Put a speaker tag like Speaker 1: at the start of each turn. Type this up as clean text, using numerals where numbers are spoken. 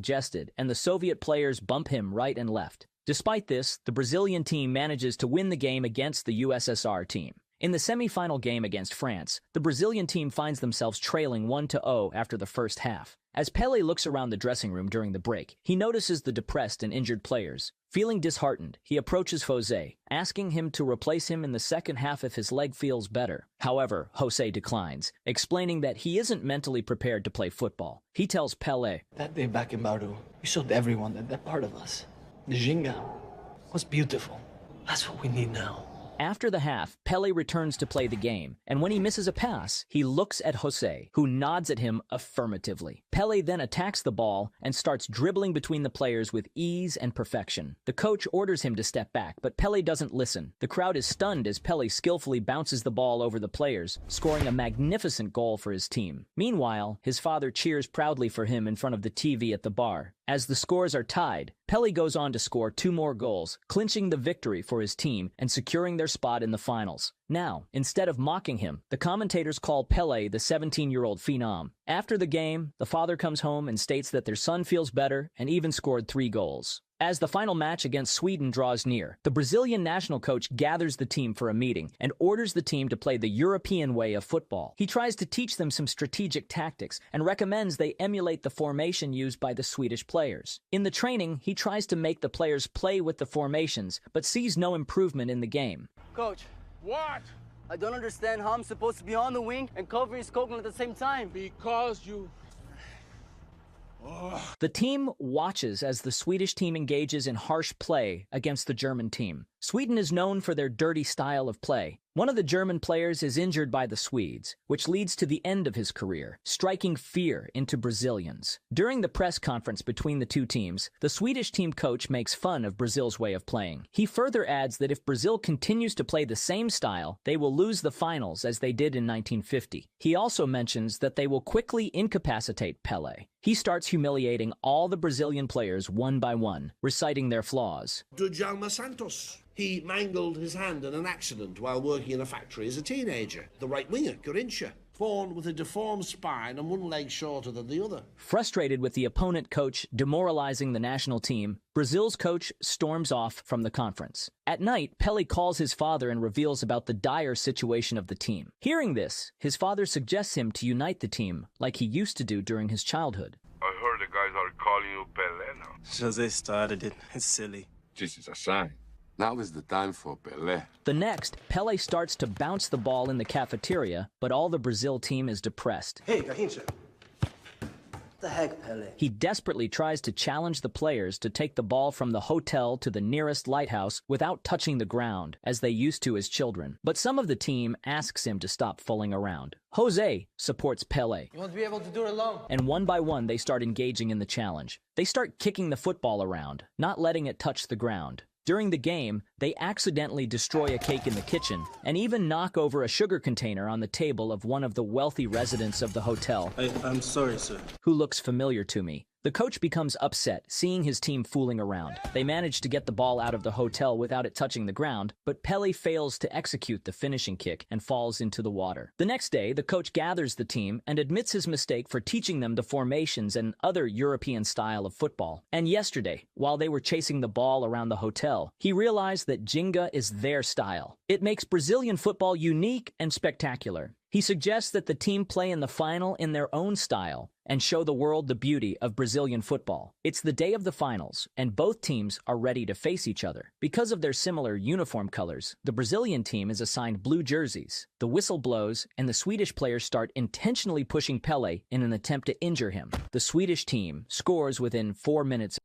Speaker 1: suggested, and the Soviet players bump him right and left. Despite this, the Brazilian team manages to win the game against the USSR team. In the semi-final game against France, the Brazilian team finds themselves trailing 1-0 after the first half. As Pele looks around the dressing room during the break, he notices the depressed and injured players. Feeling disheartened, he approaches Jose, asking him to replace him in the second half if his leg feels better. However, Jose declines, explaining that he isn't mentally prepared to play football. He tells Pele,
Speaker 2: "That day back in Bauru, we showed everyone that part of us, the Ginga, was beautiful. That's what we need now."
Speaker 1: After the half, Pele returns to play the game, and when he misses a pass, he looks at Jose, who nods at him affirmatively. Pele then attacks the ball and starts dribbling between the players with ease and perfection. The coach orders him to step back, but Pele doesn't listen. The crowd is stunned as Pele skillfully bounces the ball over the players, scoring a magnificent goal for his team. Meanwhile, his father cheers proudly for him in front of the TV at the bar. As the scores are tied, Pele goes on to score 2 more goals, clinching the victory for his team and securing their spot in the finals. Now, instead of mocking him, the commentators call Pele the 17-year-old phenom. After the game, the father comes home and states that their son feels better and even scored 3 goals. As the final match against Sweden draws near, the Brazilian national coach gathers the team for a meeting and orders the team to play the European way of football. He tries to teach them some strategic tactics and recommends they emulate the formation used by the Swedish players. In the training, he tries to make the players play with the formations, but sees no improvement in the game.
Speaker 3: Coach.
Speaker 4: What?
Speaker 3: I don't understand how I'm supposed to be on the wing and covering Skoglund at the same time.
Speaker 4: Because you...
Speaker 1: The team watches as the Swedish team engages in harsh play against the German team. Sweden is known for their dirty style of play. One of the German players is injured by the Swedes, which leads to the end of his career, striking fear into Brazilians. During the press conference between the two teams, the Swedish team coach makes fun of Brazil's way of playing. He further adds that if Brazil continues to play the same style, they will lose the finals as they did in 1950. He also mentions that they will quickly incapacitate Pele. He starts humiliating all the Brazilian players one by one, reciting their flaws.
Speaker 5: Djalma Santos. He mangled his hand in an accident while working in a factory as a teenager. The right winger, Garincha, born with a deformed spine and one leg shorter than the other.
Speaker 1: Frustrated with the opponent coach demoralizing the national team, Brazil's coach storms off from the conference. At night, Pele calls his father and reveals about the dire situation of the team. Hearing this, his father suggests him to unite the team like he used to do during his childhood.
Speaker 4: I heard the guys are calling you Pele now.
Speaker 6: Jose started it. It's silly.
Speaker 4: This is a sign.
Speaker 7: Now is the time for Pele.
Speaker 1: The next, Pele starts to bounce the ball in the cafeteria, but all the Brazil team is depressed.
Speaker 2: Hey, Garincha.
Speaker 3: What the heck, Pele?
Speaker 1: He desperately tries to challenge the players to take the ball from the hotel to the nearest lighthouse without touching the ground, as they used to as children. But some of the team asks him to stop fooling around. Jose supports Pele.
Speaker 3: You won't be able to do it alone.
Speaker 1: And one by one, they start engaging in the challenge. They start kicking the football around, not letting it touch the ground. During the game, they accidentally destroy a cake in the kitchen and even knock over a sugar container on the table of one of the wealthy residents of the hotel.
Speaker 6: I'm sorry, sir.
Speaker 1: Who looks familiar to me. The coach becomes upset, seeing his team fooling around. They manage to get the ball out of the hotel without it touching the ground, but Pele fails to execute the finishing kick and falls into the water. The next day, the coach gathers the team and admits his mistake for teaching them the formations and other European style of football. And yesterday, while they were chasing the ball around the hotel, he realized that Ginga is their style. It makes Brazilian football unique and spectacular. He suggests that the team play in the final in their own style and show the world the beauty of Brazilian football. It's the day of the finals, and both teams are ready to face each other. Because of their similar uniform colors, the Brazilian team is assigned blue jerseys. The whistle blows, and the Swedish players start intentionally pushing Pele in an attempt to injure him. The Swedish team scores within 4 minutes.